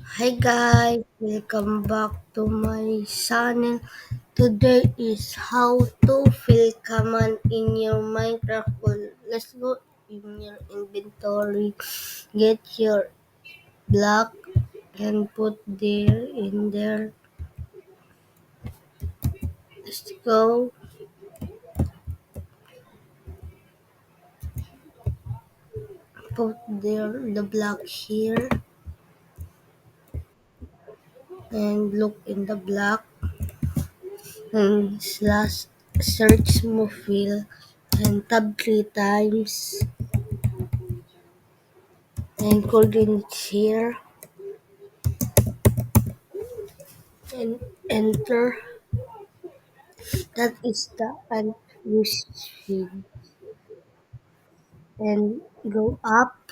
Hi guys, welcome back to my channel. Today is how to fill command in your Minecraft world. Let's go in your inventory, get your block and put there in there. Let's go. Put there the block here and look in the block and slash search fill and tab 3 times and coordinates here and enter. That is the unused field. And go up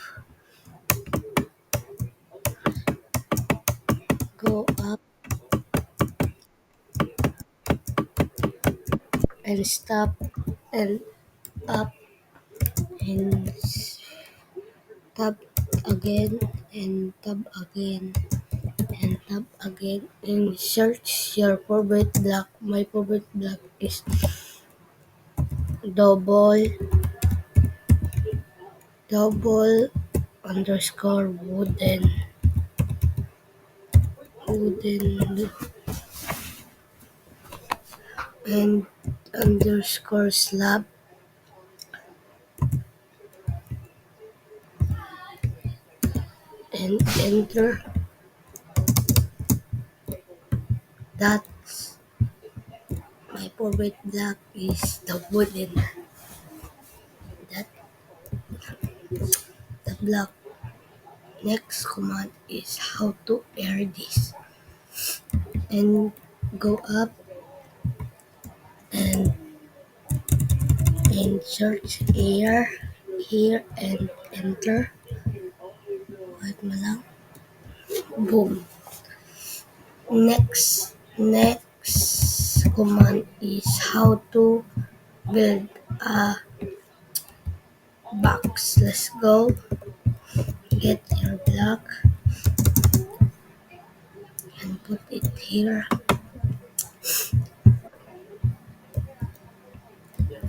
and stop and up and tab again and tab again and tab again and search your favorite block. My favorite block is double double underscore wooden and underscore slab and enter. That's my favorite block is the wooden. That the block. Next command is how to air this. And go up and search air here and enter. Wait mo lang. Boom. Next command is how to build a box. Let's go. Get your block and put it here.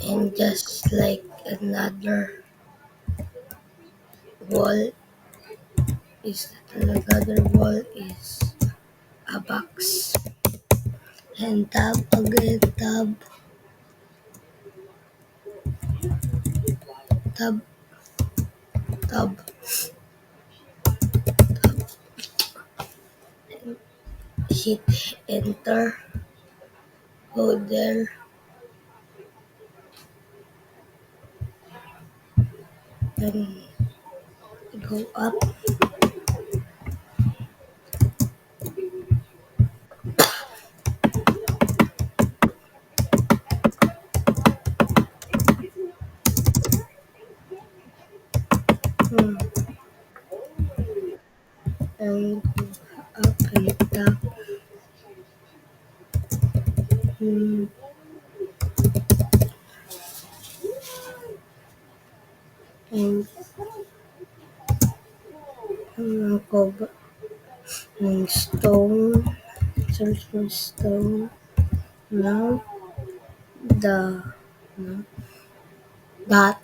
And just like another wall another wall is a box. And tab again, tab, tab, hit enter, go there, then go up, hmm, and go up and down, hmm, and go back, and stone, search for stone. Now the no, that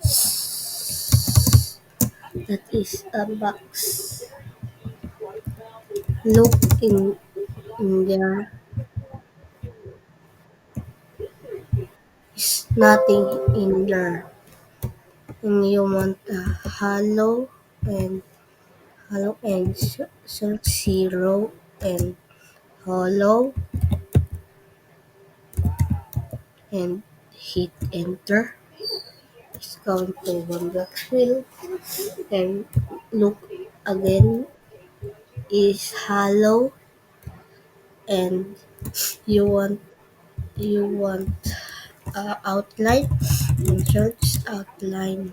is a box. Look in there is nothing in there. And you want a and search zero and hollow and hit enter. It's going to one black field and look again is hollow and you want you want outline and search outline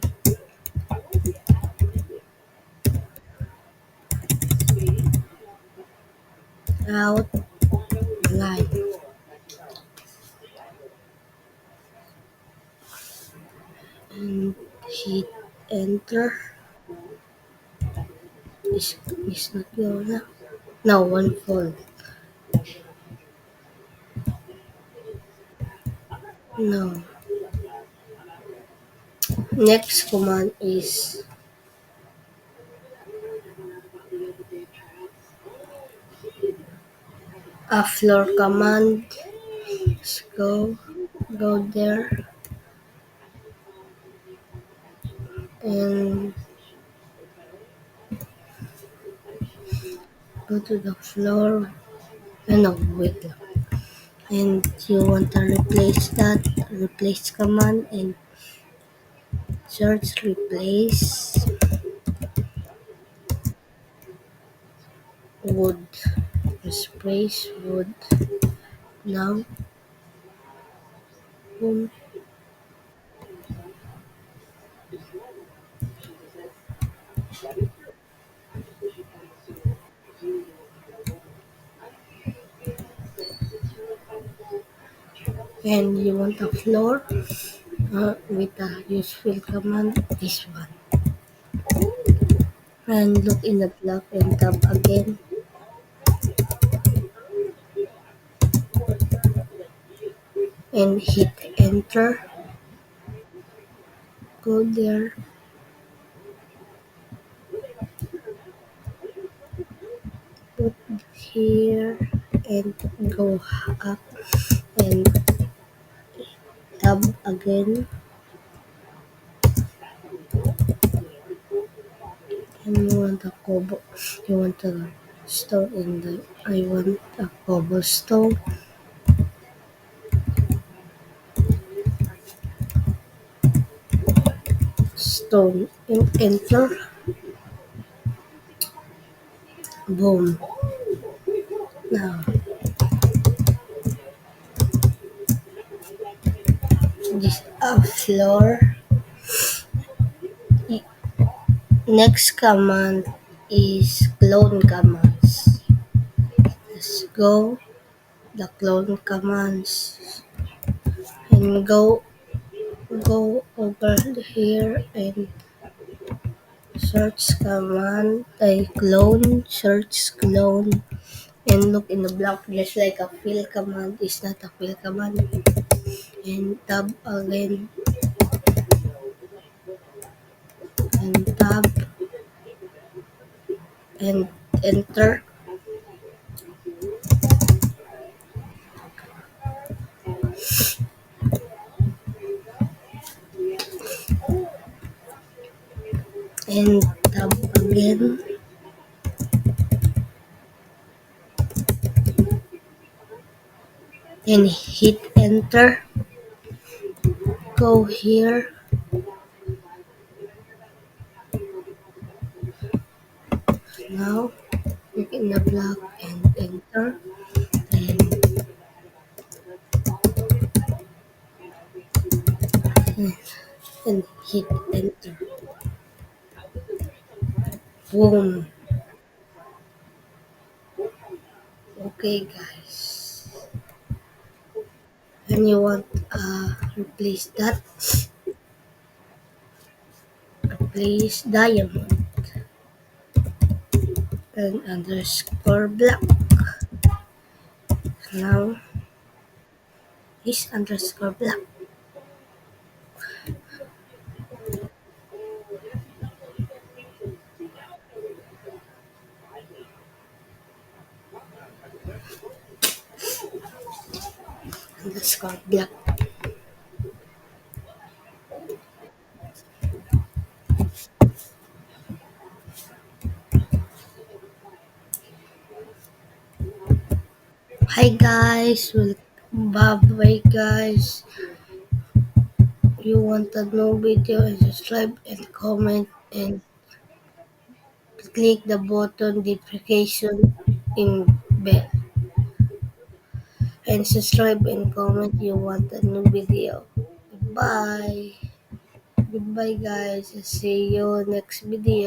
and hit enter. Is not gonna. No, one full. No. Next command is a floor command. Let's go there and go to the floor. No, wait lang. And you want to replace that, replace command and search replace wood. Replace wood. Now, boom. And you want a floor with the useful command, this one. And look in the block and tab again and hit enter. Go there, put here and go up and tab again and you want a you want a stone in the I want a cobblestone stone and enter. Boom. Now this floor. Next command is clone commands. Let's go the clone commands and go over here and search command search clone and look in the block just like a fill command is not a fill command and tab again and tab and enter and tab again and hit enter. Go here now, look in the block and enter and, and hit enter. Boom. Okay guys. And you want replace that, replace diamond and underscore black. Now is underscore black. Underscore black. Hi guys, bye bye guys. You want a new video and subscribe and comment and click the button notification in bell and subscribe and comment you want a new video. Bye. Goodbye guys. See you next video.